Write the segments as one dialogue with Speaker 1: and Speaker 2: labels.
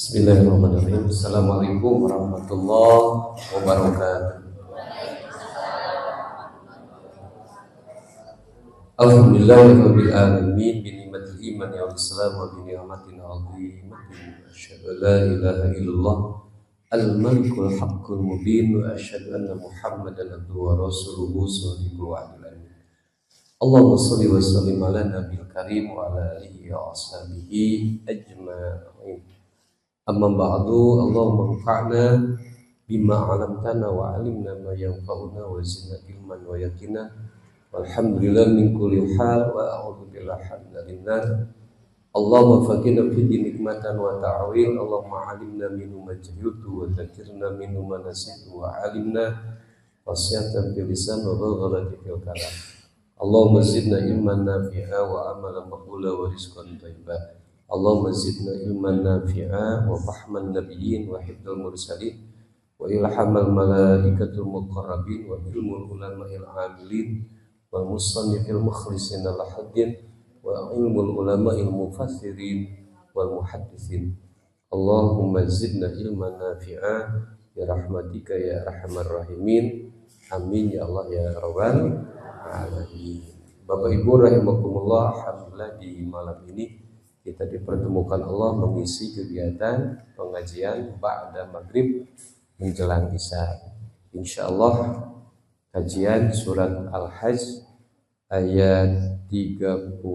Speaker 1: Bismillahirrahmanirrahim. Assalamualaikum warahmatullahi wabarakatuh. Alhamdulillahirabbil alamin bi ni'matil iman wal islam wa bi ni'matin 'azimatin. Asyhadu an la ilaha illallah al-malikul haqqul mubin wa asyhadu anna Muhammadan abduhu wa rasuluhu shadiqul wa'dil amin. Allahumma shalli wa sallim ala nabiyil karim wa ala alihi wa ashabihi ajma'in. Amma ba'du, Allahumma anfa'na bima 'allamtana wa 'allimna ma yanfa'una wa zidna ilman wa yaqina. Walhamdulillah min kulli hal wa a'udzu billahi minan nar. Allahumma faqina fi nikmatan wa ta'wil. Allahumma 'allimna minhu ma jahiltu wa dzakirna minhu ma nasitu wa 'allimna wasiyatan fil lisan wa baghlati fil kalam. Allahumma zidna ilman nafi'a wa amalan maqbula wa rizqan thayyiban. Allahumma zidna ilman nafi'a wa fahman nabiyyin wa hifdzal mursalin wa ilhamal malaikatul muqarrabin wa ilmul ulama'il 'amilin wa musannifil mukhlisin al-haddin wa ilmul ulama'il mufassirin wal muhaddisin. Allahumma zidna ilman nafi'a ya rahmatika ya arhamar rahimin. Amin ya Allah ya rabbal alamin. Bapak Ibu rahimakumullah, alhamdulillah di malam ini kita dipertemukan Allah mengisi kegiatan pengajian ba'da maghrib menjelang isya. Insyaallah kajian surat Al-Hajj ayat 34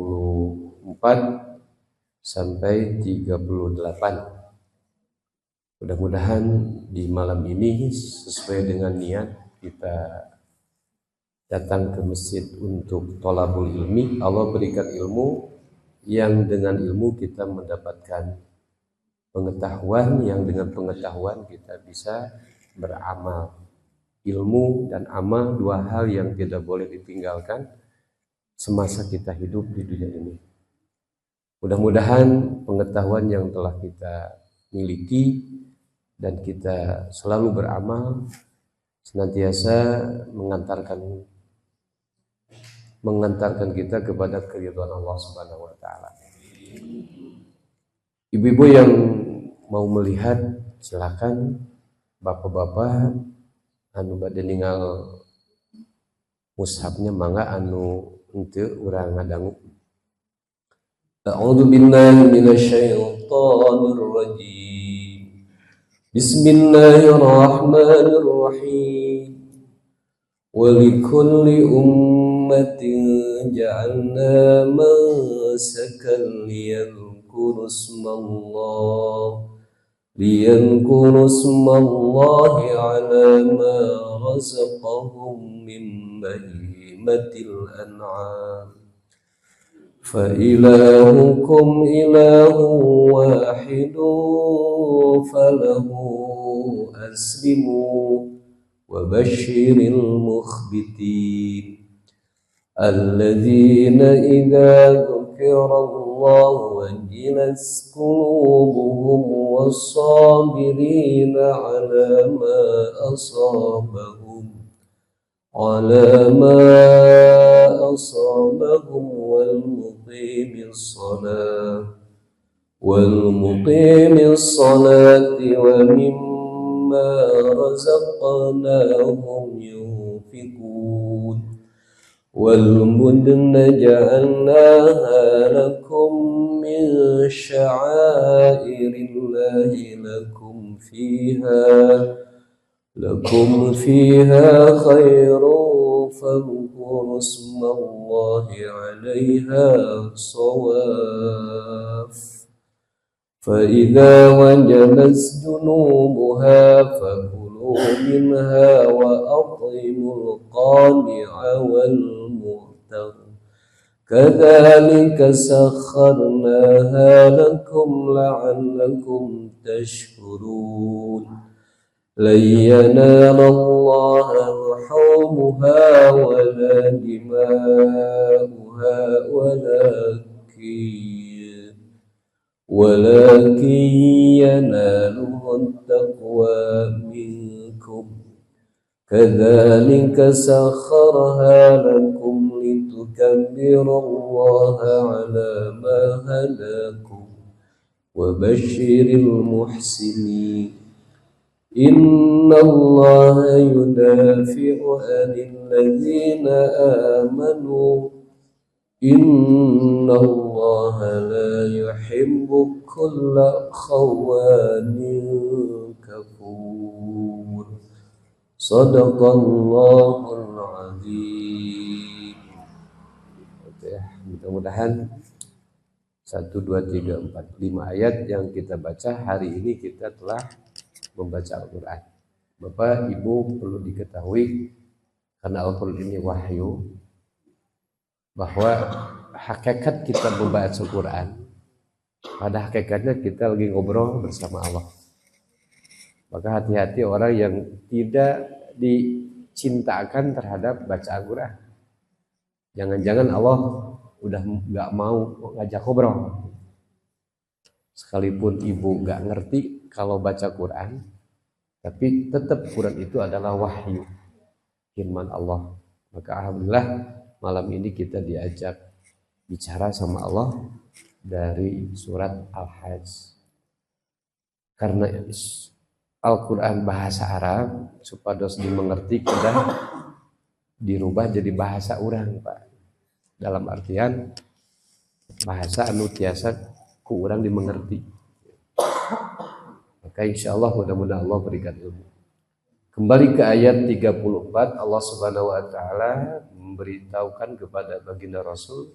Speaker 1: sampai 38. Mudah-mudahan di malam ini sesuai dengan niat kita datang ke masjid untuk thalabul ilmi, Allah berikan ilmu yang dengan ilmu kita mendapatkan pengetahuan, yang dengan pengetahuan kita bisa beramal. Ilmu dan amal dua hal yang tidak boleh ditinggalkan semasa kita hidup di dunia ini. Mudah-mudahan pengetahuan yang telah kita miliki dan kita selalu beramal senantiasa mengantarkan kita kepada keridhaan Allah Subhanahu wa taala. Ibu-ibu yang mau melihat silakan, bapak-bapak anu bade ningal mushafnya mangga, anu henteu urang ngadangu. A'udzu billahi minasyaitonir rajim. Bismillahirrahmanirrahim. Walikulli ummatin ja'alna mansakan liyadhkuru ismallahi ala ma razaqahum min bahimatil an'am. Fa ilahukum ilahun wahidun falahu aslimu wa basyiril mukhbitin alladzina idza dzukirallahu wajilat qulubuhum was-sabirina ala ma asabahum wal muqimis salati wa mimma razaqnahum yunfiqun wal mudna ja'alnaha lakum min sya'airillahi lakum fiha khairun fadhkuru ismallahi 'alaiha shawaf. فإذا وجبت جنوبها فكلوا منها وأطعموا القانع والمعتر كذلك سخرناها لكم لعلكم تشكرون لن ينال الله لحومها ولا دماؤها ولكن يناله التقوى منكم كذلك سخرها لكم لتكبروا الله على ما هداكم وبشر المحسنين إن الله يدافع عن الذين آمنوا إن الله لا يحب كل خوان كفور صدق الله العظيم. Mudah-mudahan 1, 2, 3, 4, 5 ayat yang kita baca hari ini kita telah membaca Al-Quran. Bapak Ibu perlu diketahui karena Al-Quran ini wahyu, bahwa hakikat kita membaca Al-Quran pada hakikatnya kita lagi ngobrol bersama Allah. Maka hati-hati orang yang tidak dicintakan terhadap baca Al-Quran. Jangan-jangan Allah udah nggak mau ngajak ngobrol. Sekalipun ibu nggak ngerti kalau baca Quran, tapi tetap Quran itu adalah wahyu, firman Allah. Maka alhamdulillah malam ini kita diajak bicara sama Allah dari surat Al-Hajj. Karena Al-Quran bahasa Arab, supados dimengerti kita dirubah jadi bahasa orang, Pak. Dalam artian bahasa anu tiasa ku urang dimengerti. Maka insya Allah mudah-mudahan Allah berikan ilmu. Kembali ke ayat 34, Allah Subhanahu wa taala memberitahukan kepada baginda Rasul.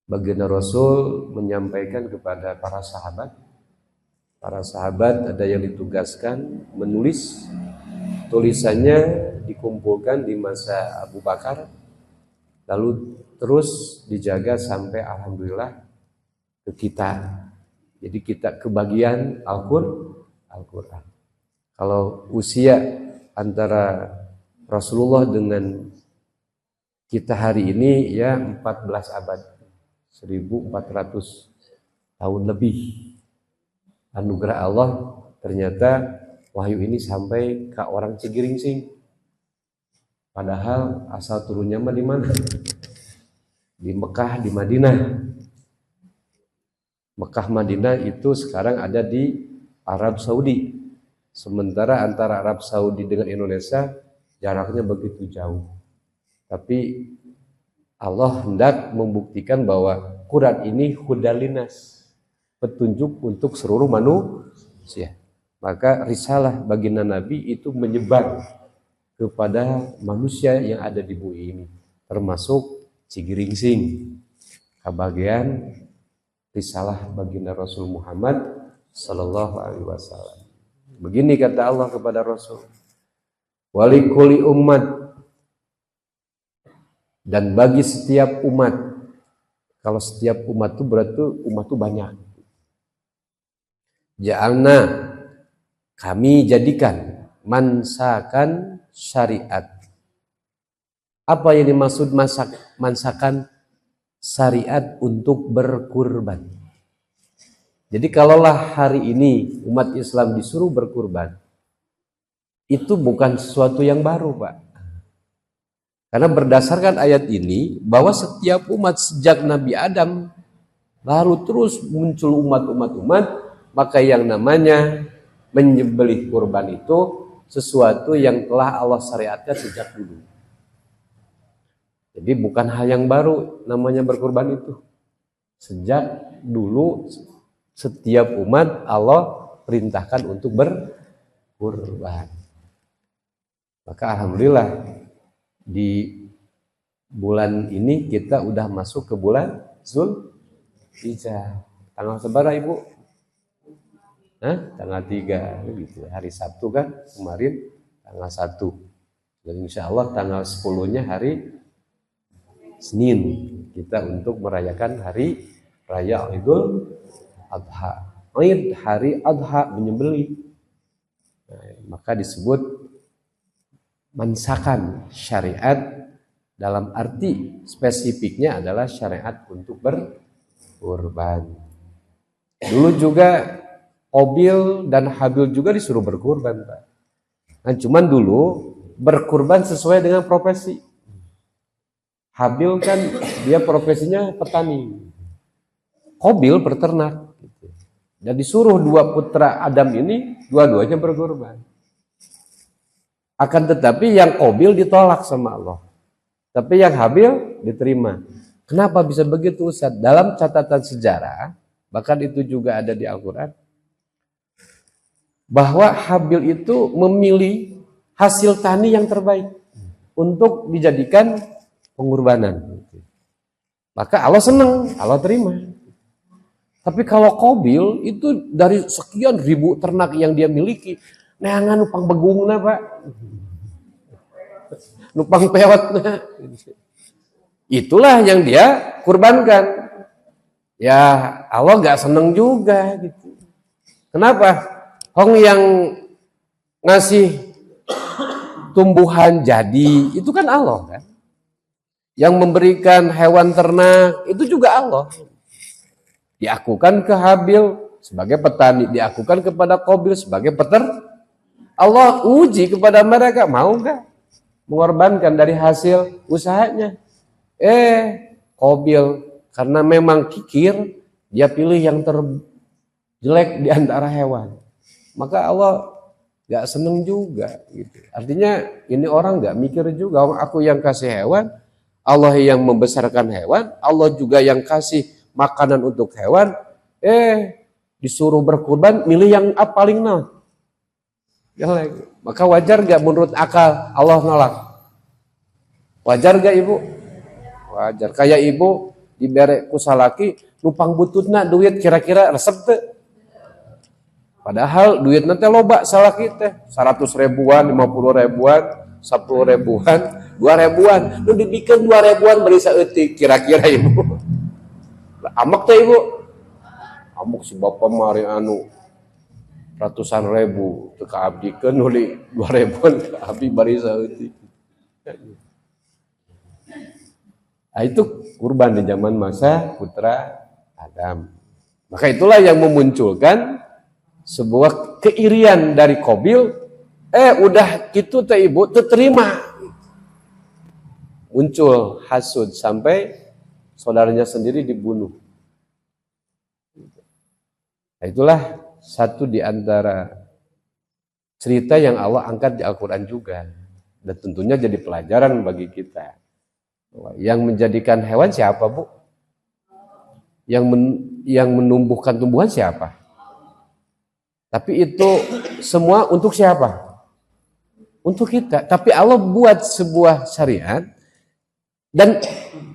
Speaker 1: Baginda Rasul menyampaikan kepada para sahabat. Para sahabat ada yang ditugaskan menulis, tulisannya dikumpulkan di masa Abu Bakar, lalu terus dijaga sampai alhamdulillah ke kita. Jadi kita kebagian Al-Quran. Kalau usia antara Rasulullah dengan kita hari ini ya 14 abad, 1400 tahun lebih. Anugerah Allah, ternyata wahyu ini sampai ke orang Cigiringsing. Padahal asal turunnya mah di mana? Di Mekah, di Madinah. Mekah Madinah itu sekarang ada di Arab Saudi. Sementara antara Arab Saudi dengan Indonesia jaraknya begitu jauh. Tapi Allah hendak membuktikan bahwa Quran ini hudalinas, petunjuk untuk seluruh manusia. Maka risalah baginda Nabi itu menyebar kepada manusia yang ada di bumi ini, termasuk Cigiringsing. Kebagian risalah baginda Rasul Muhammad sallallahu alaihi wasallam. Begini kata Allah kepada Rasul, walikuli umat, dan bagi setiap umat. Kalau setiap umat itu berarti umat itu banyak. Ja'alna, kami jadikan mansakan syariat. Apa yang dimaksud mansakan syariat? Untuk berkurban. Jadi kalaulah hari ini umat Islam disuruh berkurban, itu bukan sesuatu yang baru, Pak. Karena berdasarkan ayat ini bahwa setiap umat sejak Nabi Adam lalu terus muncul umat-umat, maka yang namanya menyembelih kurban itu sesuatu yang telah Allah syariatkan sejak dulu. Jadi bukan hal yang baru namanya berkurban itu. Sejak dulu setiap umat Allah perintahkan untuk berkurban. Maka alhamdulillah di bulan ini kita udah masuk ke bulan Zulhijjah. Tanggal seberapa Ibu? Tanggal 3 gitu. Hari Sabtu kan kemarin tanggal 1. Dan insya Allah tanggal 10-nya hari Senin kita untuk merayakan hari Raya Idul Adha. Hari Adha menyembelih. Maka disebut mansakan syariat, dalam arti spesifiknya adalah syariat untuk berkurban. Dulu juga Qabil dan Habil juga disuruh berkurban, Pak. Nah, cuman dulu berkurban sesuai dengan profesi. Habil kan dia profesinya petani, Qabil peternak.
Speaker 2: Dan disuruh dua putra Adam ini dua-duanya berkorban. Akan tetapi yang Qabil ditolak sama Allah. Tapi yang Habil diterima. Kenapa bisa begitu Ustaz? Dalam catatan sejarah, bahkan itu juga ada di Al-Quran, bahwa Habil itu memilih hasil tani yang terbaik untuk dijadikan pengorbanan. Maka Allah senang, Allah terima. Tapi kalau Qabil itu dari sekian ribu ternak yang dia miliki, neangan nupang begungna Pak, nupang pewatna. Itulah yang dia kurbankan. Ya Allah gak seneng juga gitu. Kenapa? Hong yang ngasih tumbuhan jadi itu kan Allah kan. Yang memberikan hewan ternak itu juga Allah. Diakukan ke Habil sebagai petani, diakukan kepada Qabil sebagai peternak. Allah uji kepada mereka, mau nggak mengorbankan dari hasil usahanya? Qabil karena memang kikir, dia pilih yang terjelek di antara hewan. Maka Allah nggak seneng juga. Gitu. Artinya ini orang nggak mikir juga. Aku yang kasih hewan, Allah yang membesarkan hewan, Allah juga yang kasih makanan untuk hewan, disuruh berkurban, milih yang paling naon. Maka wajar gak menurut akal Allah nolak? Wajar gak ibu? Wajar. Kayak ibu diberi kusalaki, numpang bututna duit kira-kira resep teh. Padahal duit nanti loba salaki teh, 100 ribuan, 50 ribuan, 10 ribuan, 2 ribuan. Lu dibikin 2 ribuan beri saeutik kira-kira ibu. Amak teh ibu, amuk si bapak mari anu ratusan ribu teka abdikeun nuli 2 ribuan abdi bari saeutik. Nah, itu kurban di zaman masa putra Adam. Maka itulah yang memunculkan sebuah keirian dari Qabil. Udah gitu teh ibu terima. Muncul hasud sampai saudaranya sendiri dibunuh. Nah, itulah satu di antara cerita yang Allah angkat di Al-Quran juga. Dan tentunya jadi pelajaran bagi kita. Yang menjadikan hewan siapa, Bu? Yang menumbuhkan tumbuhan siapa? Tapi itu semua untuk siapa? Untuk kita. Tapi Allah buat sebuah syariat, dan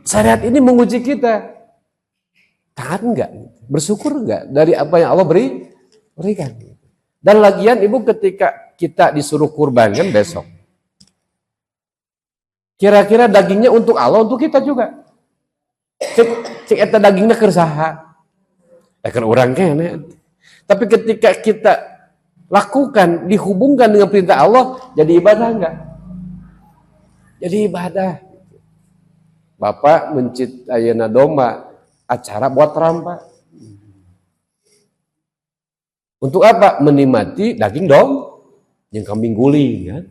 Speaker 2: syariat ini menguji kita. Taat enggak? Bersyukur enggak dari apa yang Allah berikan? Dan lagian ibu ketika kita disuruh kurbankan besok, kira-kira dagingnya untuk Allah, untuk kita juga. Cek eta dagingnya keur saha? Keur urang kene. Tapi ketika kita lakukan, dihubungkan dengan perintah Allah, jadi ibadah enggak? Jadi ibadah. Bapak mencit ayeuna domba, acara buat rampa. Untuk apa? Menikmati daging yang kambing guling kan.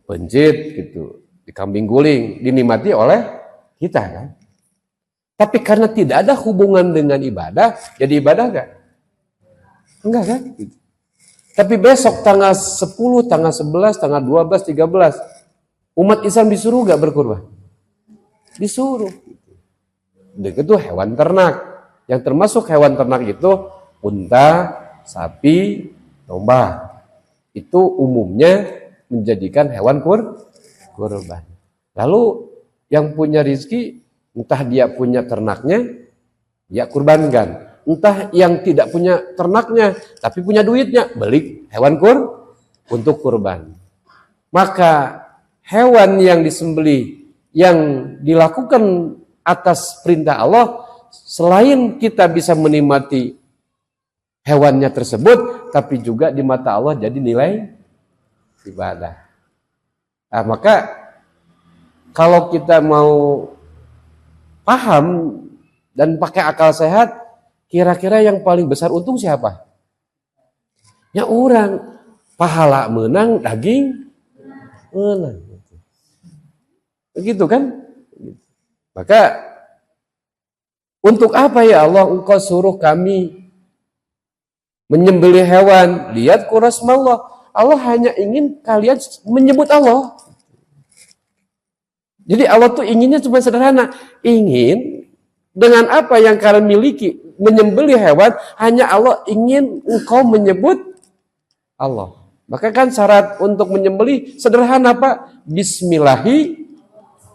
Speaker 2: Pencit gitu, di kambing guling dinikmati oleh kita kan. Tapi karena tidak ada hubungan dengan ibadah, jadi ibadah enggak? Enggak kan? Gitu. Tapi besok tanggal 10, tanggal 11, tanggal 12, 13, umat Islam disuruh enggak berkurban? Disuruh. Dan itu hewan ternak. Yang termasuk hewan ternak itu unta, sapi, domba. Itu umumnya menjadikan hewan kurban. Lalu yang punya rezeki, entah dia punya ternaknya, dia kurbankan. Entah yang tidak punya ternaknya, tapi punya duitnya, beli hewan untuk kurban. Maka hewan yang disembelih, yang dilakukan atas perintah Allah, selain kita bisa menikmati hewannya tersebut, tapi juga di mata Allah jadi nilai ibadah. Nah, maka kalau kita mau paham dan pakai akal sehat, kira-kira yang paling besar untung siapa? Ya orang, pahala menang, daging menang. Begitu kan? Maka Untuk apa ya Allah engkau suruh kami menyembelih hewan? Lihat kurasmallah. Allah hanya ingin kalian menyebut Allah. Jadi Allah tuh inginnya cuma sederhana. Ingin dengan apa yang kalian miliki, menyembelih hewan, hanya Allah ingin engkau menyebut Allah. Maka kan syarat untuk menyembelih sederhana Pak. Bismillahi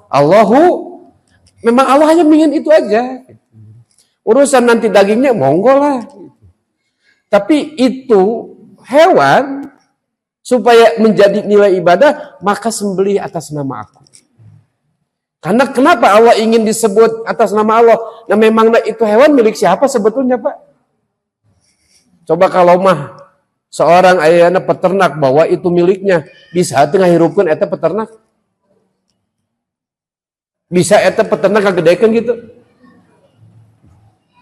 Speaker 2: Allahu. Memang Allah hanya ingin itu aja. Urusan nanti dagingnya monggo lah. Tapi itu hewan supaya menjadi nilai ibadah, maka sembelih atas nama aku. Karena kenapa Allah ingin disebut atas nama Allah? Nah memang itu hewan milik siapa sebetulnya Pak? Coba kalau mah seorang ayana peternak bahwa itu miliknya, bisa tengah hirupkan eta peternak? Bisa eta peternak ngagedekeun gitu?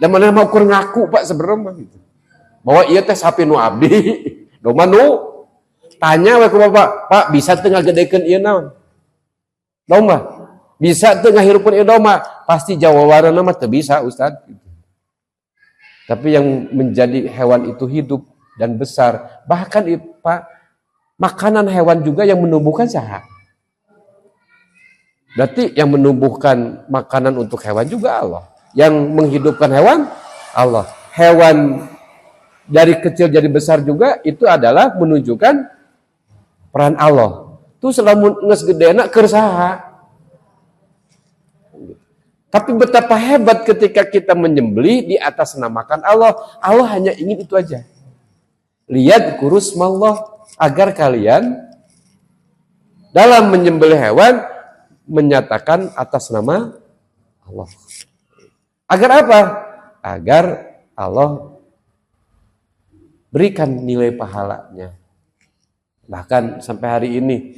Speaker 2: Dan mana mau kur ngaku Pak sebenarnya gitu. Bahwa iya teh sapi nu abdi, domba nu tanya we ku Bapak, Pak bisa teu ngagedekeun ieu naon? Domba. Bisa teu ngahirupkeun ieu domba? Pasti jawabanna mah teu bisa, Ustaz. Tapi yang menjadi hewan itu hidup dan besar, bahkan Pak, makanan hewan juga yang menumbuhkan saha? Berarti yang menumbuhkan makanan untuk hewan juga Allah. Yang menghidupkan hewan, Allah. Hewan dari kecil jadi besar juga, itu adalah menunjukkan peran Allah. Itu selalu nges gedena keur saha. Tapi betapa hebat ketika kita menyembelih di atas namakan Allah. Allah hanya ingin itu aja. Lihat kurusmallah, agar kalian dalam menyembelih hewan menyatakan atas nama Allah. Agar apa? Agar Allah berikan nilai pahalanya. Bahkan sampai hari ini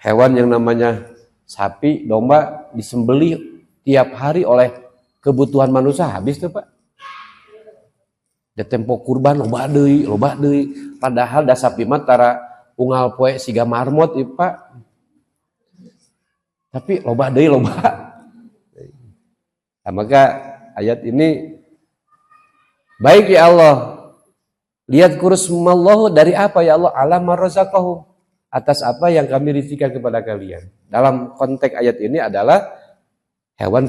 Speaker 2: hewan yang namanya sapi, domba disembelih tiap hari oleh kebutuhan manusia habis tuh Pak. Da tempo kurban loba deui. Padahal da sapi mah tara unggal poe siga marmot ieu Pak. Tapi loba deui loba. Nah, maka ayat ini baik ya Allah. Lihat kurusmallahu dari apa ya Allah? Alam marzaqahu. Atas apa yang kami rizkikan kepada kalian. Dalam konteks ayat ini adalah hewan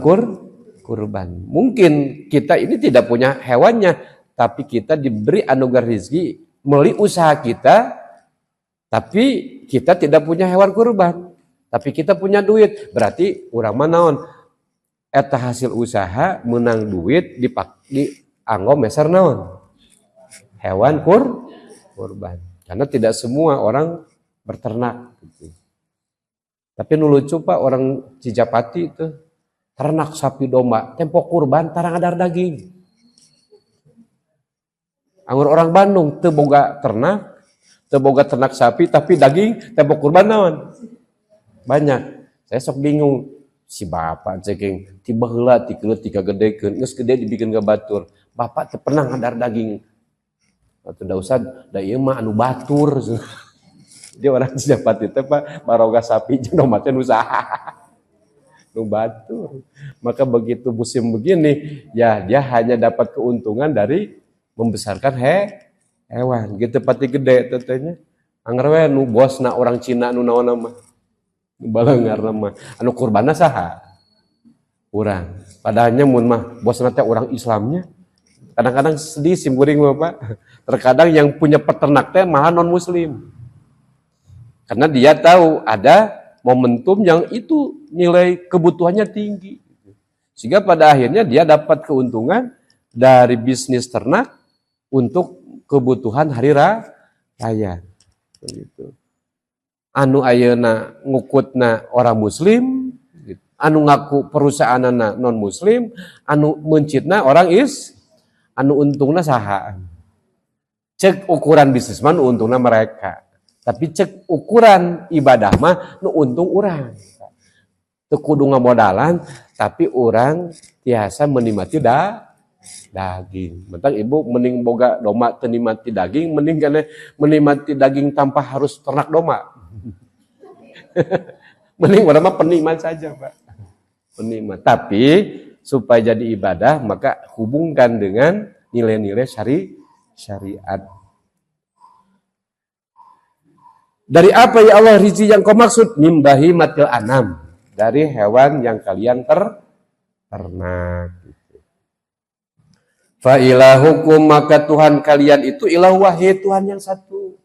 Speaker 2: kurban. Mungkin kita ini tidak punya hewannya, tapi kita diberi anugerah rezeki melalui usaha kita, tapi kita tidak punya hewan kurban. Tapi kita punya duit. Berarti urang mah naon? Eta hasil usaha menang duit di anggo meser naon? Hewan kurban. Karena tidak semua orang berternak gitu. Tapi nu lucu Pak, orang Cijapati itu ternak sapi domba, tempo kurban tarang adar daging. Anggur orang Bandung teu boga ternak sapi tapi daging tempo kurban naon? Banyak. Saya sok bingung si bapak ceking tiba heula ti keut ti kagedekeun geus gede dibikin ka batur. Bapak teu pernah ngadar daging. Atuh da usah da ieu mah anu batur. Dia orang Cijapati teh Pak baroga sapi jeung domba teh usaha. Nu batur. Maka begitu musim begini ya dia hanya dapat keuntungan dari membesarkan hewan. Gitu pati gede tetenya. Angger we nu bosna orang Cina nu naonna mah. Nu balengarna mah anu kurbanna saha? Urang. Padahal mun mah bosna teh orang Islamnya. Kadang-kadang sedih simkuring Bapak. Terkadang yang punya peternak teh malah non muslim. Karena dia tahu ada momentum yang itu nilai kebutuhannya tinggi. Sehingga pada akhirnya dia dapat keuntungan dari bisnis ternak untuk kebutuhan hari raya. Begitu. Anu ayeuna ngukutna orang muslim, anu ngaku perusahaanna non muslim, anu mencitna orang anu untungna saha. Cek ukuran bisnis mah nu untungna mereka. Tapi cek ukuran ibadah mah nu untung urang. Teu kudu ngamodalan, tapi urang tiasa menikmati daging. Mentang ibu mending boga domba teu nikmati daging, mending kana menikmati daging tanpa harus ternak domba. Mending urang mah penikmat saja, Pak. Penikmat. Tapi supaya jadi ibadah, maka hubungkan dengan nilai-nilai syariat. Dari apa ya Allah rizki yang kau maksud? Min bahimatil anam, dari hewan yang kalian ternak. Fa ilahukum, maka Tuhan kalian itu ilahu wahid, Tuhan yang satu.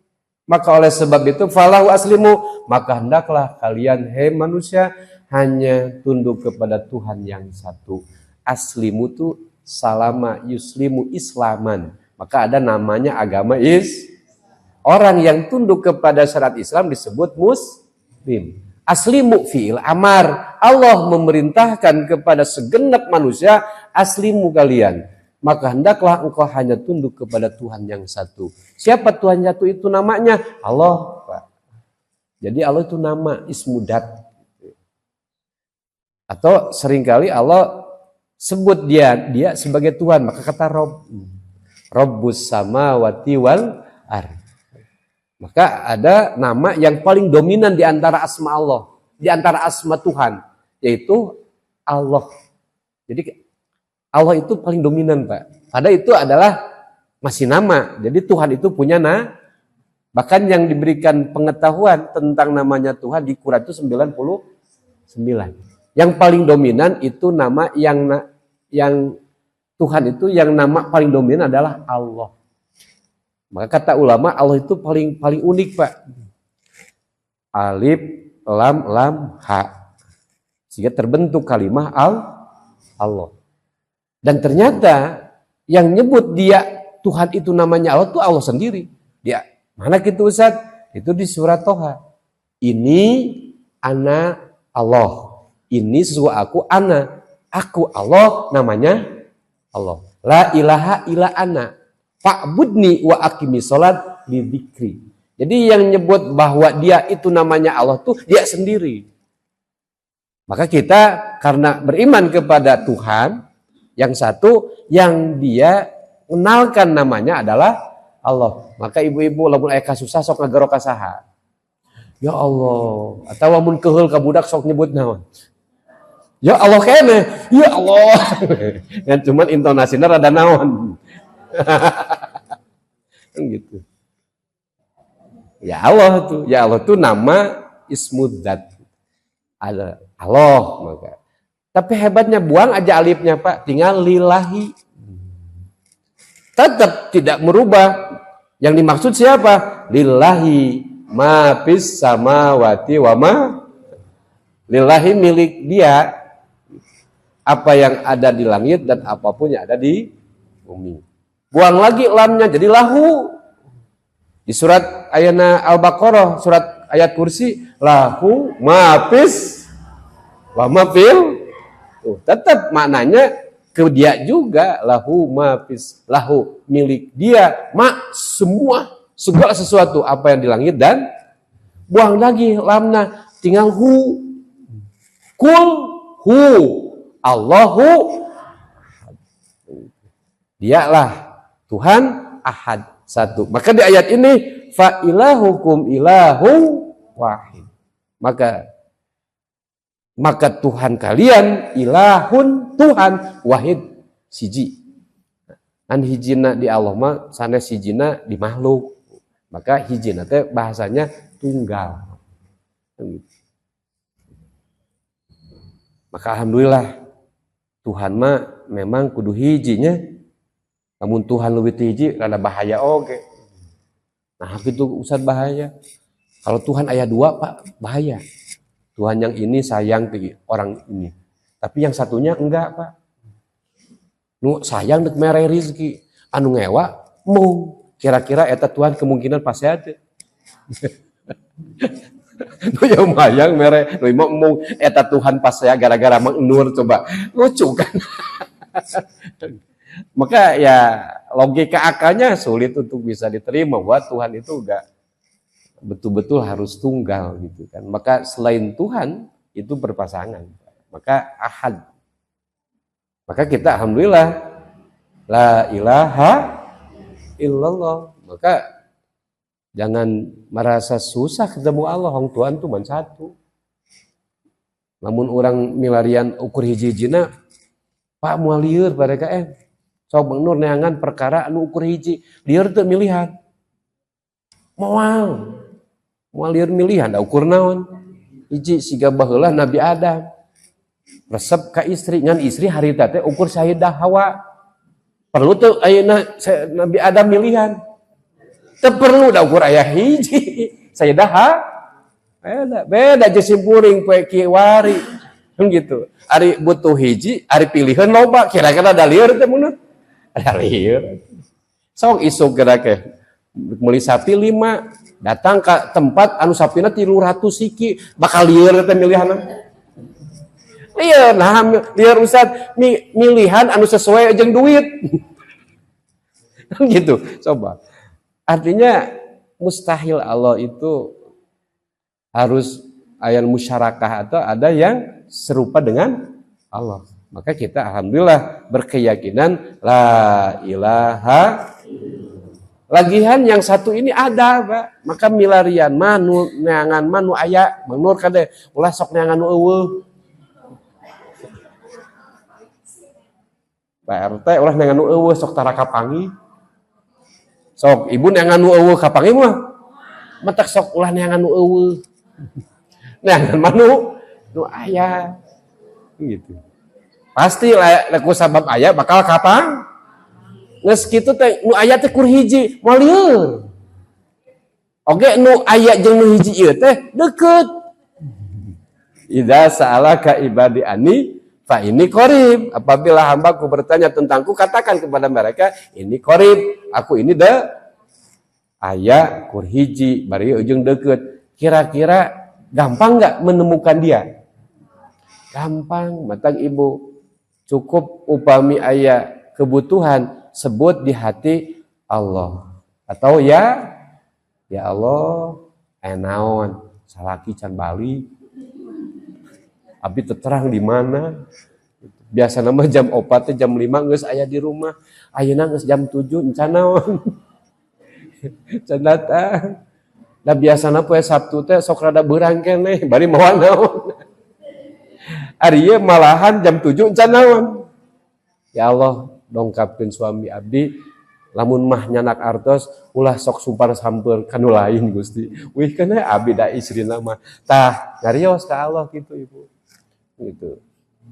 Speaker 2: Maka oleh sebab itu falahu aslimu, maka hendaklah kalian hai manusia hanya tunduk kepada Tuhan yang satu. Aslimu itu salama yuslimu islaman, maka ada namanya agama orang yang tunduk kepada syariat Islam disebut muslim. Aslimu fi'il amar, Allah memerintahkan kepada segenap manusia, aslimu kalian, maka hendaklah engkau hanya tunduk kepada Tuhan yang satu. Siapa Tuhan satu itu namanya? Allah, Pak. Jadi Allah itu nama ismudat. Atau seringkali Allah sebut dia sebagai Tuhan, maka kata Rob, Rabbus samawati wal ardh. Maka ada nama yang paling dominan di antara asma Allah, di antara asma Tuhan, yaitu Allah. Jadi Allah itu paling dominan, Pak. Padahal itu adalah masih nama. Jadi Tuhan itu punya bahkan yang diberikan pengetahuan tentang namanya Tuhan di Quran itu 99. Yang paling dominan itu nama yang Tuhan itu yang nama paling dominan adalah Allah. Maka kata ulama Allah itu paling unik, Pak. Alif, lam, ha. Sehingga terbentuk kalimah Allah. Dan ternyata yang nyebut dia Tuhan itu namanya Allah itu Allah sendiri. Dia mana gitu Ustaz? Itu di surat Toha. Ini ana Allah. Ini sesuatu aku ana. Aku Allah namanya Allah. La ilaha illa ana. Fa'budni wa aqimi sholat li dzikri. Jadi yang nyebut bahwa dia itu namanya Allah tuh dia sendiri. Maka kita karena beriman kepada Tuhan yang satu, yang dia kenalkan namanya adalah Allah. Maka ibu-ibu lamun aya kasusah sok ngagero saha. Ya Allah, atawa mun keheul ka budak sok nyebut naon? Ya Allah kene, ya Allah. Kan cuman intonasinya rada naon. Gitu. Ya Allah tuh nama ismudzat. Allah maka. Tapi hebatnya buang aja alifnya, Pak, tinggal lillahi. Tetap tidak merubah. Yang dimaksud siapa? Lillahi ma fis samawati wa ma. Lillahi milik dia apa yang ada di langit dan apapun yang ada di bumi. Buang lagi lamnya jadi lahu. Di surat ayana Al-Baqarah, surat ayat kursi, lahu mafis wa mafil. Tetap maknanya ke dia juga, lahu mafis, lahu milik dia, segala sesuatu apa yang di langit dan buang lagi lamna, tinggal hu. Kul hu Allahu. Dialah Tuhan ahad satu. Maka di ayat ini fa ilahukum ilahu wahid. Maka Tuhan kalian ilahun Tuhan wahid siji. An hijina di Allah mah sanes hijina di makhluk. Maka hijina teh bahasanya tunggal. Maka alhamdulillah Tuhan mah memang kudu hijinya. Namun Tuhan lebih hiji rada bahaya oke. Nah itu Ustaz bahaya. Kalau Tuhan ayat dua, Pak, bahaya. Tuhan yang ini sayang ke orang ini. Tapi yang satunya enggak, Pak. Nu sayang dek mere rezeki, anu ngewa mung. Kira-kira eta Tuhan kemungkinan pasti ada. Nu yang mayang mere nu mung eta Tuhan pas saya gara-gara mengnur coba. Lucu kan. Maka ya logika akalnya sulit untuk bisa diterima bahwa Tuhan itu enggak betul-betul harus tunggal gitu kan. Maka selain Tuhan itu berpasangan. Maka ahad. Maka kita alhamdulillah la ilaha illallah. Maka jangan merasa susah ketemu Allah. Tuhan itu cuma satu. Namun orang milarian ukur hiji-hijina Pak moal lieur pada sok Bang Nur neangan perkara anu ukur hiji lieur teu milihan moal lieur milihan da ukur naon hiji siga baheula Nabi Adam resep ka istri ngan istri harita teh ukur Sayyidah Hawa perlu tuh ayeuna Nabi Adam milihan teu perlu da ukur aya hiji Sayyidah beda jeung simpuring poe kiwari gitu ari butuh hiji ari pilihan loba kira-kira da lieur teh mun ada lieur sok isuk geura ke meuli sapi 5 datang ke tempat anu sapina 300 siki bakal lieur teh milihanna lieur nah lieur Ustad milihan anu sesuai jeung duit gitu coba artinya mustahil Allah itu harus ayat musyarakah atau ada yang serupa dengan Allah. Maka kita alhamdulillah berkeyakinan la ilaha lagihan yang satu ini ada, Pak. Maka milarian manu neangan manu aya menur kade ulah sok neangan nu eueuh. Pak RT ulah neangan nu eueuh sok tara kapangi. Sok ibu neangan nu eueuh kapangi mah. Matak sok ulah neangan nu eueuh. Neangan manu nu aya gitu. Pasti laku sabab aya bakal kapang geus kitu teh nu aya teh kur hiji moal lieur oge nu aya jeung nu hiji ieu teh deukeut idza sa'alaka ibadi anni fa inni qarib apabila hambaku bertanya tentangku katakan kepada mereka ini qarib aku ini aya kur hiji bari ujung deukeut kira-kira gampang enggak menemukan dia gampang matang ibu cukup upami aya kebutuhan sebut di hati Allah atau ya Allah naon salaki can bali abi terang di mana biasa nama jam 4 jam 5 geus aya di rumah ayeuna geus jam 7 encan naon can datang da biasana poe Sabtu teh sok rada beurang keneh bari moal naon ari ieu malahan jam 7 encan naon ya Allah dongkapkeun suami abdi lamun mah nyanak artos ulah sok sumpar sampeur kanu lain Gusti wih kana abdi da istrina mah tah ngarios ka Allah kitu ibu gitu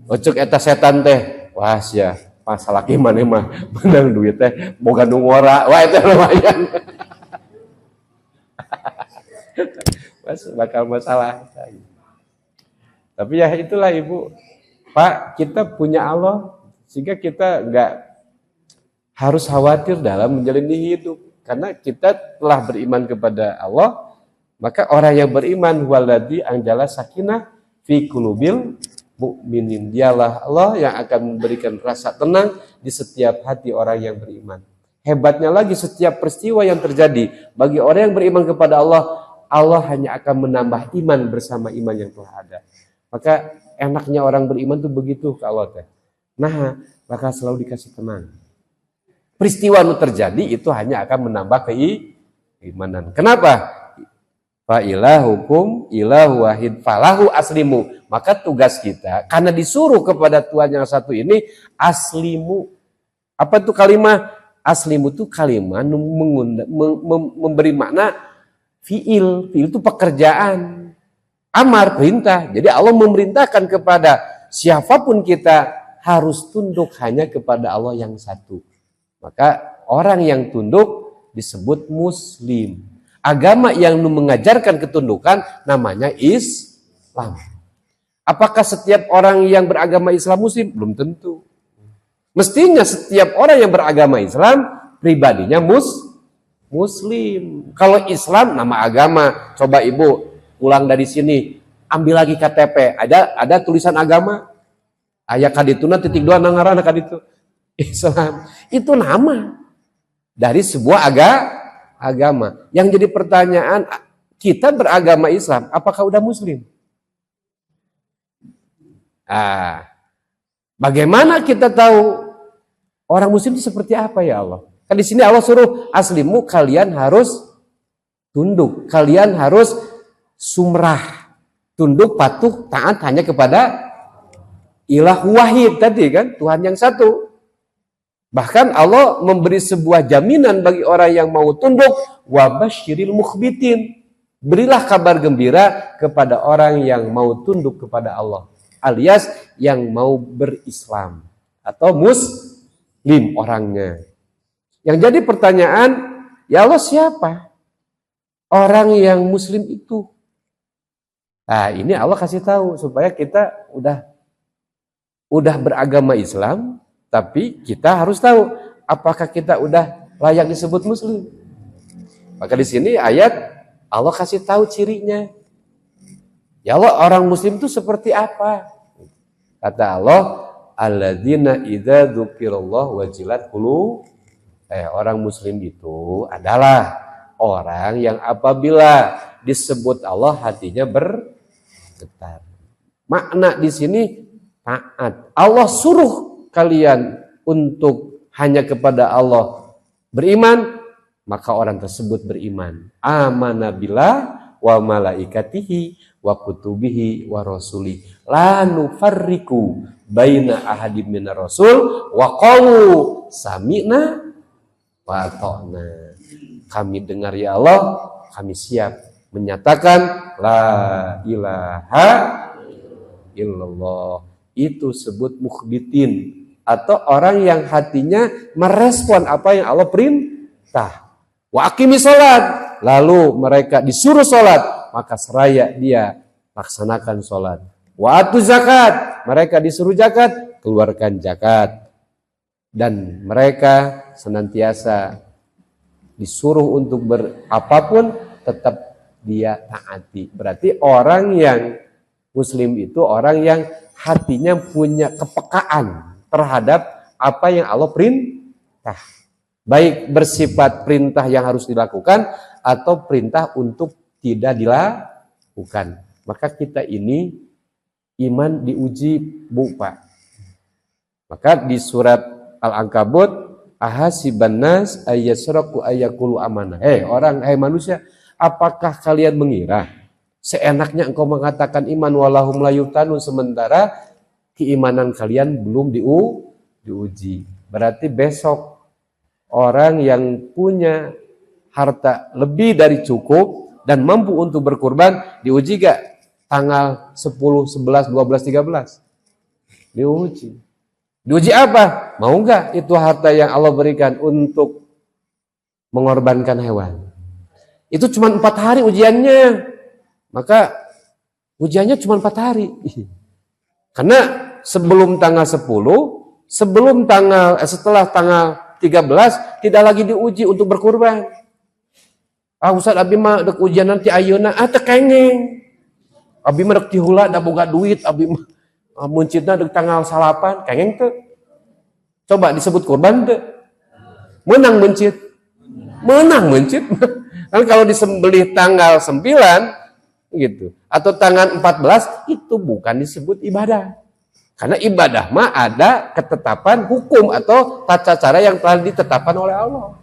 Speaker 2: ocek eta setan teh wah sia pas salaki maneh mah beunang duit teh boga nu ngora wah eta lumayan mas bakal masalah tapi ya itulah ibu Pak kita punya Allah sehingga kita enggak harus khawatir dalam menjalani hidup karena kita telah beriman kepada Allah maka orang yang beriman waladzi anjala sakinah fi qulubil mukminin dialah Allah yang akan memberikan rasa tenang di setiap hati orang yang beriman hebatnya lagi setiap peristiwa yang terjadi bagi orang yang beriman kepada Allah hanya akan menambah iman bersama iman yang telah ada maka enaknya orang beriman tuh begitu ke Allah teh nah bakal selalu dikasih tenang peristiwa yang terjadi itu hanya akan menambah keimanan. Kenapa? Fa ilahukum ilahu wahid falahu aslimu. Maka tugas kita karena disuruh kepada Tuhan yang satu ini aslimu. Apa itu kalimat aslimu itu kalimat memberi makna fiil. Fiil itu pekerjaan. Amar perintah. Jadi Allah memerintahkan kepada siapapun kita harus tunduk hanya kepada Allah yang satu. Maka orang yang tunduk disebut muslim. Agama yang mengajarkan ketundukan namanya Islam. Apakah setiap orang yang beragama Islam muslim? Belum tentu. Mestinya setiap orang yang beragama Islam pribadinya muslim. Kalau Islam nama agama. Coba ibu pulang dari sini ambil lagi KTP. Ada tulisan agama. Aya kadituna titik 2 nangarana kaditu. Islam itu nama dari sebuah agama. Yang jadi pertanyaan, kita beragama Islam, apakah udah muslim? Bagaimana kita tahu orang muslim itu seperti apa ya Allah? Kan di sini Allah suruh aslimu kalian harus tunduk, kalian harus sumrah, tunduk, patuh, taat hanya kepada ilah wahid tadi kan, Tuhan yang satu. Bahkan Allah memberi sebuah jaminan bagi orang yang mau tunduk, wa basyiril mukhbitin. Berilah kabar gembira kepada orang yang mau tunduk kepada Allah, alias yang mau berislam atau muslim orangnya. Yang jadi pertanyaan, ya Allah siapa orang yang muslim itu? Nah, ini Allah kasih tahu supaya kita udah beragama Islam, tapi kita harus tahu apakah kita udah layak disebut muslim. Maka di sini ayat Allah kasih tahu cirinya. Ya Allah, orang muslim itu seperti apa? Kata Allah, alladzina idza dzukirallahu wajilat qulubuhum. Orang muslim itu adalah orang yang apabila disebut Allah hatinya bergetar. Makna di sini taat. Allah suruh kalian untuk hanya kepada Allah beriman, maka orang tersebut beriman. Amana billah wa malaikatihi wa kutubihi wa rasuli. La nufarriqu baina ahadim minar rasul wa qalu sami'na wa ata'na. Kami dengar ya Allah, kami siap menyatakan la ilaha illallah. Itu sebut mukhbitin, atau orang yang hatinya merespon apa yang Allah perintah. Wa aqimi sholat, lalu mereka disuruh sholat, maka seraya dia laksanakan sholat. Wa atu zakat, mereka disuruh zakat, keluarkan zakat. Dan mereka senantiasa disuruh untuk berapapun, tetap dia taati. Berarti orang yang muslim itu orang yang hatinya punya kepekaan terhadap apa yang Allah perintah. Baik bersifat perintah yang harus dilakukan atau perintah untuk tidak dilakukan. Maka kita ini iman diuji, Bu Pak. Maka di surat Al-Ankabut, ahasiban nas ayyasraku ayyakulu amanah. Manusia, apakah kalian mengira seenaknya engkau mengatakan iman walahum la yuftanun, sementara keimanan kalian belum diuji. Berarti besok orang yang punya harta lebih dari cukup dan mampu untuk berkurban diuji gak? Tanggal 10, 11, 12, 13 diuji. Diuji apa? Mau gak itu harta yang Allah berikan untuk mengorbankan hewan? Itu cuma 4 hari ujiannya. Maka ujiannya cuma 4 hari. Karena sebelum tanggal 10, setelah tanggal 13 tidak lagi diuji untuk berkurban. Ustaz abi mah dek ujian nanti ayeuna teu kengeng. Abi mah dek tihula da boga duit, abi mah muncitna dek tanggal 8, kengeng teu. Coba disebut kurban teu? Menang muncit. Kan kalau disembelih tanggal 9 gitu atau tanggal 14 itu bukan disebut ibadah. Karena ibadah mah ada ketetapan hukum atau tata cara yang telah ditetapkan oleh Allah.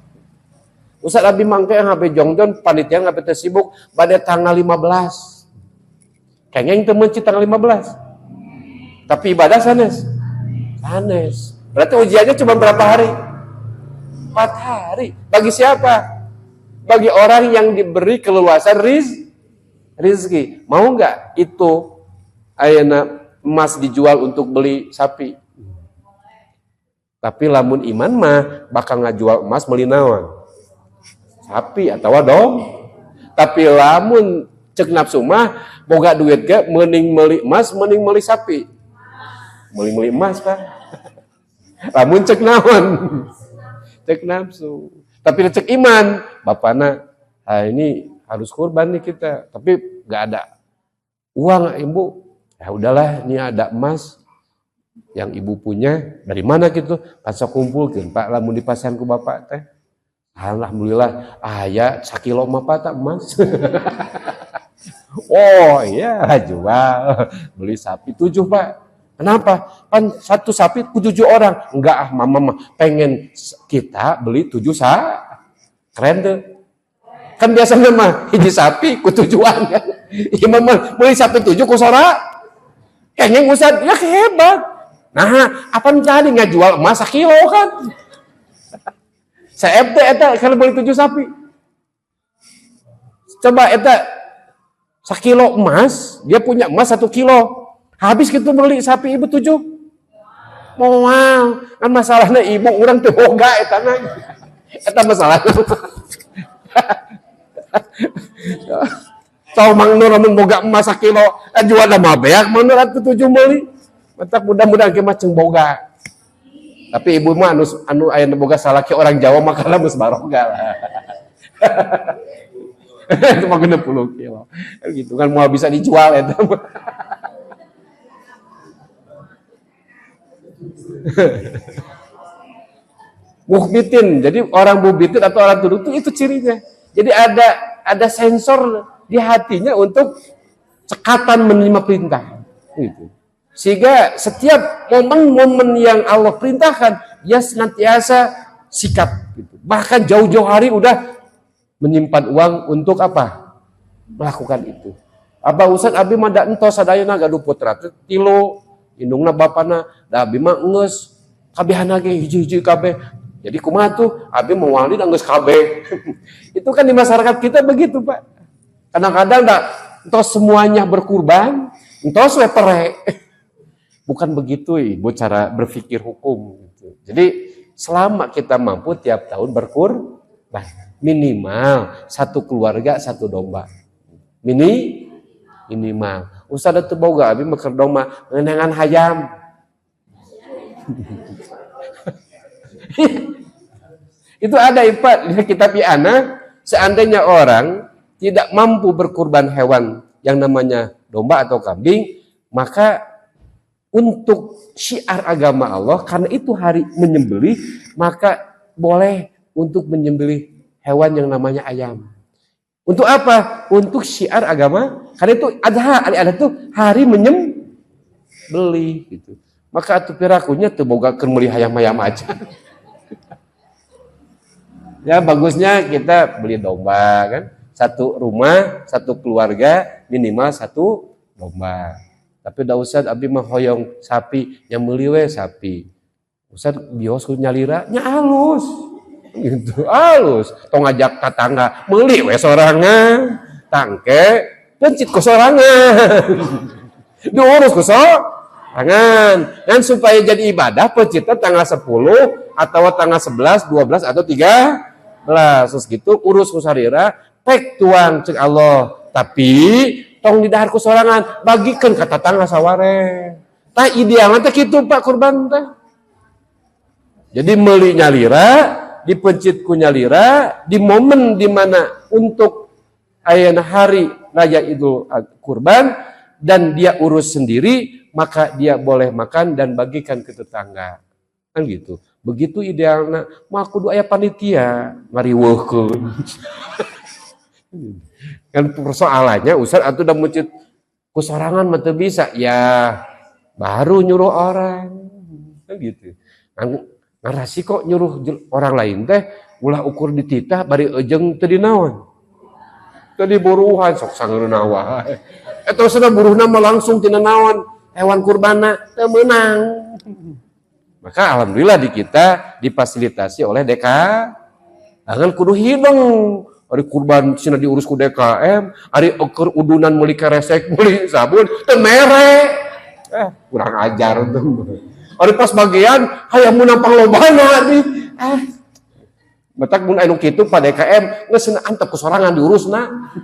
Speaker 2: Ustaz abi mangke HP jongjon panitia ngape teh sibuk pada tanggal 15. Kengeng teu meunci tanggal 15. Tapi ibadah sanes. Berarti ujiannya cuma berapa hari? 4 hari. Bagi siapa? Bagi orang yang diberi keleluasan rizki. Mau enggak itu ayeuna emas dijual untuk beli sapi? Tapi lamun iman mah bakal ngajual emas meuli naon? Sapi atau dong. Tapi lamun cek nafsu mah boga duit ge mending meuli emas mending meuli sapi. Meuli emas Pak. Lamun cek naon? Cek nafsu. Tapi cek iman, bapana ini harus kurban nih kita, tapi nggak ada uang ibu. Ya udahlah, ini ada emas yang ibu punya. Dari mana gitu? Pas kumpulkan Pak, lamun dipasang ku bapak teh. Alhamdulillah, ya 1 kilo mah Pak tak emas. Oh iya, jual. Beli sapi 7 Pak. Kenapa? Kan 1 sapi ku 7 orang. Enggak mama pengen kita beli 7 keren tuh. Kan biasanya mah hiji sapi ku 7-an kan. Imam beli sapi 7 ku sora. Kayaknya Ustaz, ya hebat. Nah, apa jadi ngajual emas 1 kilo kan? Saya eta kalau beli 7 sapi. Coba eta 1 kilo emas, dia punya emas 1 kilo. Habis gitu beli sapi ibu 7. Moal, kan masalahnya ibu orang teu boga eta na. Eta masalahna. Tahu Mang Nur mun boga emas 1 kilo, jual mah beak Mang Nur atuh 7 beli. Matak mudah-mudahan ge mah ceung boga. Tapi ibu mah anu aya boga salaki orang Jawa mah kana geus baroga lah. Itu mah 60 kilo. Gitu kan mau bisa dijual eta. Muhbitin, jadi orang muhbitin atau orang tunduk itu cirinya. Jadi ada sensor di hatinya untuk cekatan menerima perintah. Gitu. Sehingga setiap momen-momen yang Allah perintahkan, dia senantiasa sikap. Gitu. Bahkan jauh-jauh hari udah menyimpan uang untuk apa? Melakukan itu. Abah Ustaz abi mah da entos sadayana gaduh putra tilo, indungna bapana, da abi mah geus kabehana ge hiji-hiji kabeh. Jadi kumaha tuh? Abi mewali geus kabeh. Itu kan di masyarakat kita begitu, Pak. Kadang-kadang entos semuanya berkurban, entos we pere. Bukan begitu Ibu cara berpikir hukum gitu. Jadi selama kita mampu tiap tahun berkurban, minimal 1 keluarga 1 domba. Minimal. Ustaz teu boga abi meukeun domba ngeunangan hayam. Itu ada Ipat di kitab Iana, seandainya orang tidak mampu berkurban hewan yang namanya domba atau kambing, maka untuk syiar agama Allah, karena itu hari menyembelih, maka boleh untuk menyembelih hewan yang namanya ayam. Untuk apa? Untuk syiar agama, karena itu ada tuh hari menyembelih gitu. Maka atuh pirakunya teu boga keur meuli hayam-hayam aja. Ya bagusnya kita beli domba kan, 1 rumah, 1 keluarga minimal 1 domba. Tapi da Ustaz abi mah hoyong sapi, yang meuli we sapi. Ustaz bios ku nyalira nya alus. Gitu, alus. Tong ngajak tetangga, meuli we sorangan. Tangke pencit ku sorangan. Diurus ku sorangan. Dan supaya jadi ibadah pencitnya tanggal 10 atau tanggal 11, 12 atau 13. Terus gitu urus ku sarira, pek tuang cek Allah. Tapi tong didahar ku sorangan, bagikeun ka tetangga saware. Tah idealna teh kitu Pak kurban teh. Jadi meuli nyalira, dipencit ku nyalira di momen di mana untuk ayana hari raya Idul Kurban dan dia urus sendiri, maka dia boleh makan dan bagikan ke tetangga. Kan gitu. Begitu idealna, mah kudu aya panitia ngariweuhkeun. Kan persoalannya Ustaz atuh da mencit ku sorangan mah teu bisa. Ya baru nyuruh orang. Kan gitu. Ngarasi kok nyuruh orang lain teh ulah ukur dititah bari eujeng teu dinaon. Teu diburuhan sok sangeuna wae. Eta sudah buruhna mah langsung tina naon hewan kurbanna teu meunang. Maka alhamdulillah di kita difasilitasi oleh DKM. Kudu hidung. Ari kurban cenah diurus ku DKM, ari keur udunan meuli keresek, meuli sabun, teu mere. Kurang ajar tuh. Ari pas bagian hayang mun panglobana di. Batak mun anu kitu pa DKM geus antep kesorangan diurusna.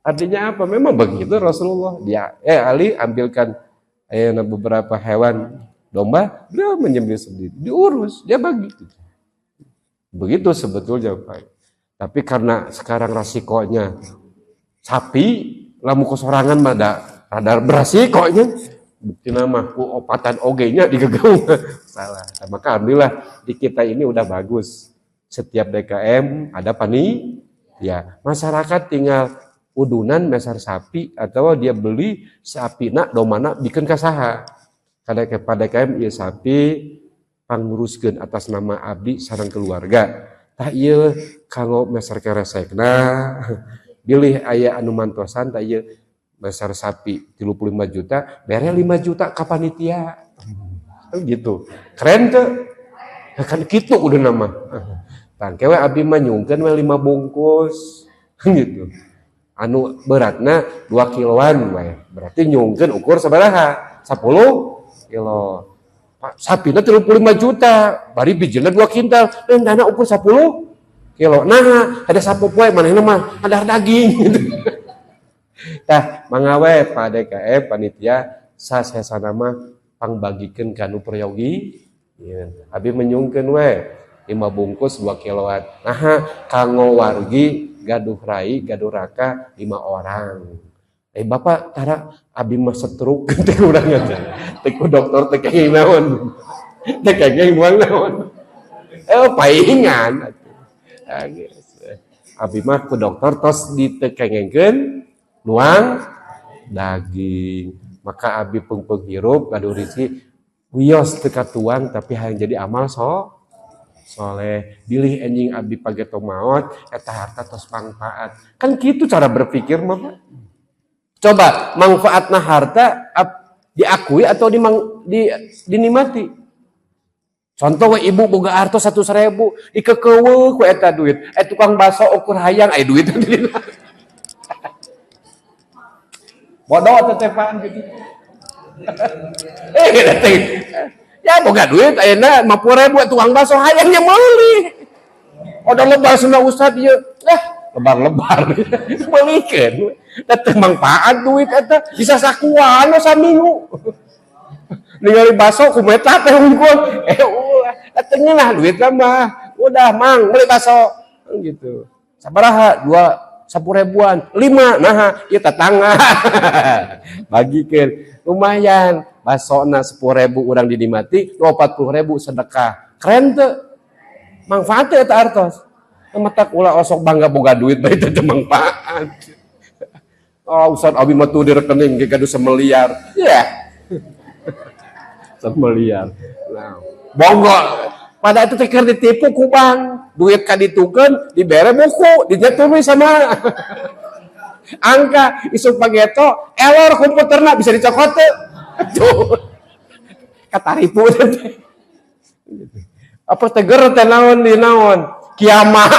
Speaker 2: Artinya apa? Memang begitu Rasulullah. Dia Ali ambilkan beberapa hewan domba, beliau menyembelih sendiri, diurus, dia bagi. Begitu sebetulnya Pak. Tapi karena sekarang resikonya sapi, lamu kesorangan mah ada beresikonya. Bukti nama opatan oge-nya digegeung. Salah. Nah, maka alhamdulillah di kita ini udah bagus. Setiap DKM ada ya masyarakat tinggal udunan mesar sapi atau dia beli sapi nak domana bikin kasaha. Kada kepada DKM ieu sapi panguruskeun atas nama abdi sareng keluarga. Tah ieu kanggo mesar keresekna bilih aya anu mantosan tah ieu besar sapi 35 juta, bere 5 juta ka panitia. Gitu. Keren tuh. Kan gitu udah nama. Tangke we abdi mah nyungkeun we 5 bungkus. Gitu. Anu beratna 2 kiloan we. Berarti nyungkeun ukur sabaraha? 10 kilo. Sapina 35 juta, bari bijilna 2 kintal. Dana ukur 10 kilo. Nah, ada sapu poe manehna mah ada daging gitu. Tah, mangawe Pak DKM panitia sasesana mah pangbagikeun kanu peryogi. Ya, abi menyungkeun we 5 bungkus 2 kiloan. Nah, kanggo wargi gaduh rai, gaduh raka 5 orang. Bapak tara abi mah setruk teh urang aja. Teh ku dokter teh kenging naon. Teh kenging moal naon. Paingan atuh. Abi mah ku dokter tos ditekengengkeun nuang daging. Maka abi peung-peung hirup gaduh risi wios teu katuang tapi hayang jadi amal soleh. Bilih enjing abi pageto maot eta harta tos manfaat. Kan kitu cara berpikir mah, Pak. Coba manfaatna harta diakui atau dinikmati. Contoh we ibu boga harta 100.000 dikekeuweuk ku eta duit. Tukang baso ukur hayang duit dina. Bodoh tetepaan gitu. Ya boga duit ayeuna 50.000 tukang baso hayangnya meuli. Oda lebar sana ustad ieu. Lebar-lebar. Meulikeun. Teh manfaat duit eta bisa sakuan saminggu. Ningali baso kumeta teh unggul. Teh ngeunah duit mah. Udah mang beli baso gitu. Sabaraha? 10.000-an, 5. Nah, ieu tetangga. Bagikeun. Lumayan. Basona 10.000 urang dinikmati, 40.000 sedekah. Keren teu? Manfaat teu eta artos. Matak ulah osok bangga boga duit bae teh manfaat. Ustaz abi mah tuh di rekening ge gaduh 1 miliar. Ya. 1 miliar. Nah, bogo. Pada itu teh keur ditipu ku bank. Duit ka ditukeun, dibere buku, dijetur sama angka isuk pageto, error komputerna bisa dicokot teu. Tuh. Kataripu teh. Apa teger teh naon di naon? Kiamat.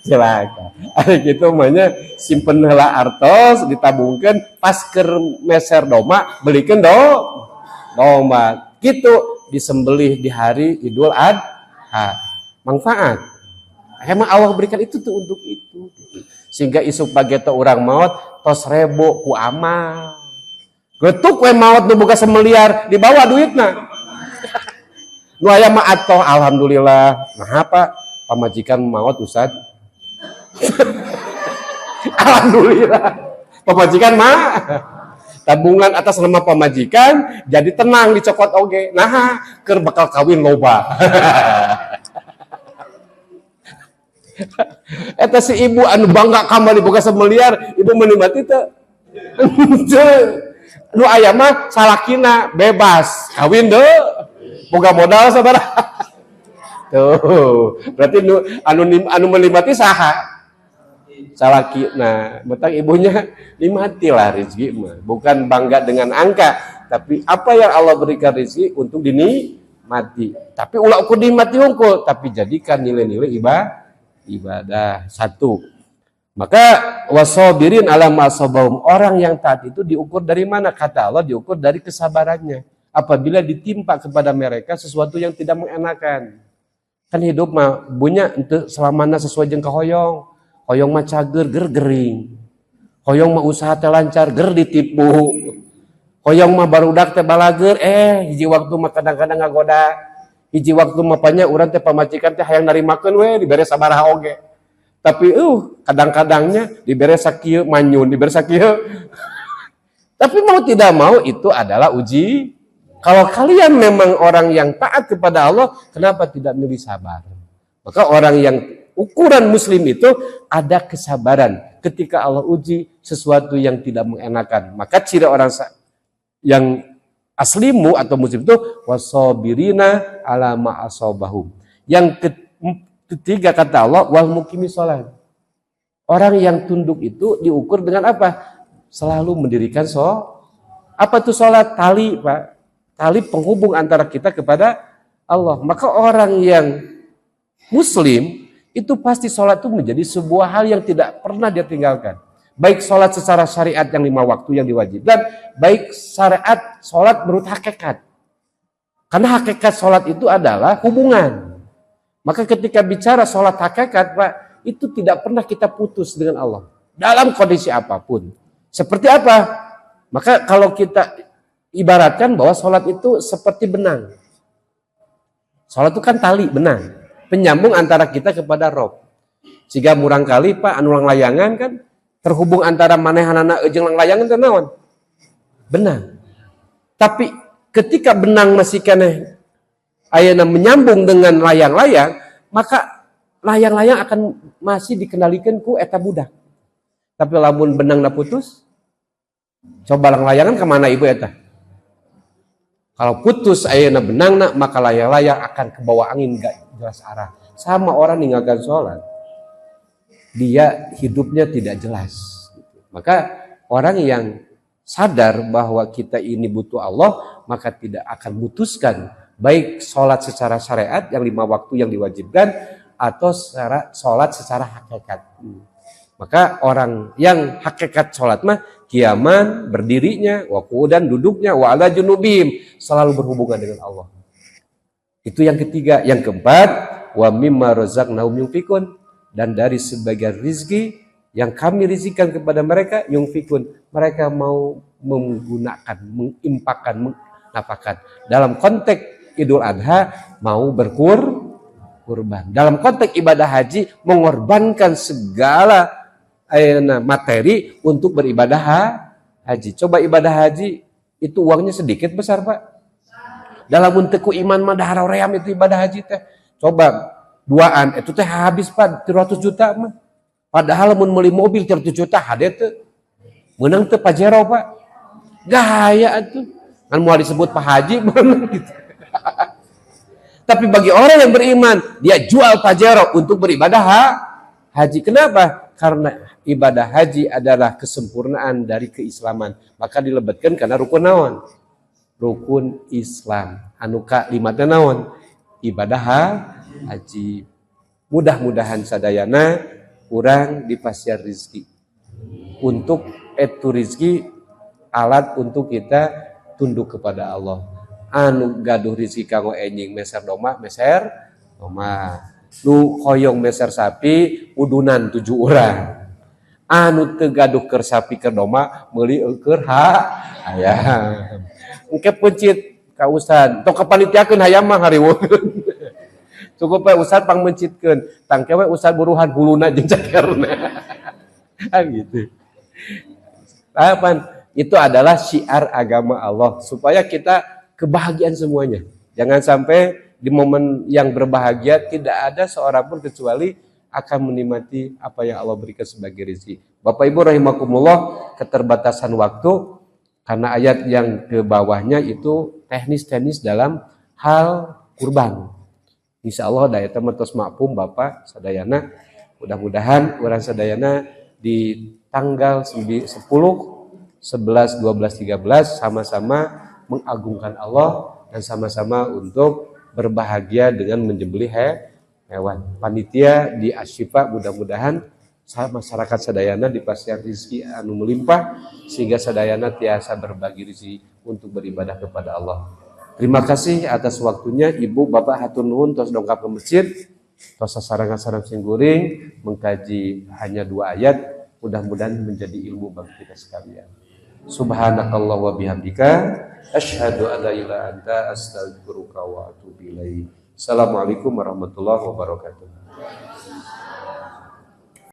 Speaker 2: Celaka. Ari kitu mah nya simpen heula artos ditabungkeun pas keur meser doma belikeun domba. Kitu disembelih di hari Idul Adha. Manfaat. Emang Allah berikan itu tuh untuk itu. Sehingga isuk bageto urang maot tos rebo ku amal. Getuk we maot nu boga 1 miliar dibawa duitna. Nu aya mah atoh alhamdulillah. Nah apa pamajikan maot Ustaz? Alhamdulillah. Pamajikan mah tabungan atas nama pamajikan jadi tenang dicokot oge. Nah, keur bakal kawin loba. Eta si ibu anu bangga kamari boga 1 miliar, ibu menikmati teu? Nu aya mah salakina bebas kawin deu. Boga modal sabaraha. Tuh, berarti anu menikmati saha? Salaki. Nah, betang ibunya nikmati lah rezeki mah. Bukan bangga dengan angka, tapi apa yang Allah berikan rezeki untuk dinikmati. Tapi ulah ukur dinikmati unggul, tapi jadikan nilai-nilai ibadah. 1. Maka wasabirin ala masabahum, orang yang taat itu diukur dari mana? Kata Allah diukur dari kesabarannya. Apabila ditimpa kepada mereka sesuatu yang tidak mengenakan. Kan hidup mah bunya untuk selamana sesuai jeung kahoyong. Hoyong mah cager ger gering. Hoyong mah usaha teh lancar ger ditipu. Hoyong mah barudak teh balager hiji waktu mah kadang-kadang ngagoda. Hiji waktu mah panya urang teh pamajikan teh hayang narimakeun we dibere sabaraha oge. Tapi kadang-kadangnya dibere sakieu manyun, dibere sakieu. Tapi mau tidak mau itu adalah uji. Kalau kalian memang orang yang taat kepada Allah, kenapa tidak milih sabar? Maka orang yang ukuran muslim itu ada kesabaran ketika Allah uji sesuatu yang tidak mengenakan. Maka ciri orang yang aslimu atau muslim itu wasabirina ala ma asabahum. Yang ketiga kata Allah wal muqimi shalah. Orang yang tunduk itu diukur dengan apa? selalu mendirikan apa itu sholat? Tali, Pak. Tali penghubung antara kita kepada Allah. Maka orang yang Muslim itu pasti sholat itu menjadi sebuah hal yang tidak pernah dia tinggalkan. Baik sholat secara syariat yang 5 waktu yang diwajibkan, baik syariat sholat menurut hakikat. Karena hakikat sholat itu adalah hubungan. Maka ketika bicara sholat hakikat, Pak, itu tidak pernah kita putus dengan Allah. Dalam kondisi apapun. Seperti apa? Maka kalau kita ibaratkan bahwa sholat itu seperti benang. Sholat itu kan tali, benang. Penyambung antara kita kepada Rob. Sehingga murang kali, Pak, anu layangan kan, terhubung antara manehanana jeung layangan teh naon? Benang. Tapi ketika benang masih keneh ayeuna menyambung dengan layang-layang, maka layang-layang akan masih dikendalikan ku eta budak. Tapi lamun benangna putus, coba layangan kemana ibu eta? Kalau putus ayeuna benangna, maka layang-layang akan ke bawah angin, gak jelas arah. Sama orang ninggalkan sholat, dia hidupnya tidak jelas. Maka orang yang sadar bahwa kita ini butuh Allah, maka tidak akan memutuskan baik sholat secara syariat yang 5 waktu yang diwajibkan atau sholat secara hakikat. Maka orang yang hakikat sholat mah kiaman, berdirinya, wa qu'udan, duduknya, wa ala junubihim, selalu berhubungan dengan Allah. Itu yang ketiga. Yang keempat, wa mimma razaqnahum yunfikun, dan dari sebagian rizki yang kami rizkikan kepada mereka, yunfikun, mereka mau menggunakan, mengimpakkan, menafkahkan. Dalam konteks Idul Adha mau berkurban. Dalam konteks ibadah haji mengorbankan segala materi untuk beribadah haji. Coba ibadah haji itu uangnya sedikit besar, Pak. Dalam untuk iman mah dahar ream itu ibadah haji teh. Coba duaan itu teh habis, Pak, 300 juta mah. Padahal mun meuli mobil 300 juta hade teh. Meunang teh Pajero, Pak. Gaya atuh. Kan moal disebut Pak Haji bener gitu. Tapi bagi orang yang beriman, dia jual Pajero untuk beribadah haji. Kenapa? Karena ibadah haji adalah kesempurnaan dari keislaman. Maka dilebatkan karena rukun naon? Rukun Islam. Anu ka-5 naon? Ibadah haji. Mudah-mudahan sadayana urang dipasiar rizki. Untuk itu rizki alat untuk kita tunduk kepada Allah. Anu gaduh rizki kanggo enjing meser doma, nu koyong meser sapi udunan 7 urang. Anu teu gaduh keur sapi keur doma meuli keur hayam. Engke pencit ka ustad, tok kapanitiakeun hayam mah hariweuh. Cukup we ustad pang mencitkeun, tangke we ustad buruhan huluna jeung cakerna. Gitu. Tahapan itu adalah syiar agama Allah supaya kita kebahagiaan semuanya. Jangan sampai di momen yang berbahagia tidak ada seorang pun kecuali akan menikmati apa yang Allah berikan sebagai rezeki. Bapak Ibu rahimakumullah, keterbatasan waktu karena ayat yang ke bawahnya itu teknis-teknis dalam hal kurban. Insya Allah daya temetos mafhum Bapak sadayana. Mudah-mudahan orang sadayana di tanggal 10, 11, 12, 13 sama-sama mengagungkan Allah dan sama-sama untuk berbahagia dengan menyembelih hewan. Panitia di Asyifa mudah-mudahan masyarakat sadayana dipasihan rezeki anu melimpah sehingga sadayana tiasa berbagi rezeki untuk beribadah kepada Allah. Terima kasih atas waktunya Ibu Bapak hatur nuhun tos dongkap ke masjid, tos sasarangan-sarang singguring mengkaji hanya 2 ayat, mudah-mudahan menjadi ilmu bagi kita sekalian. Subhanakallah wa bihamdika asyhadu an la ilaha anta astaghfiruka wa atubu ilaik. Assalamualaikum warahmatullahi wabarakatuh.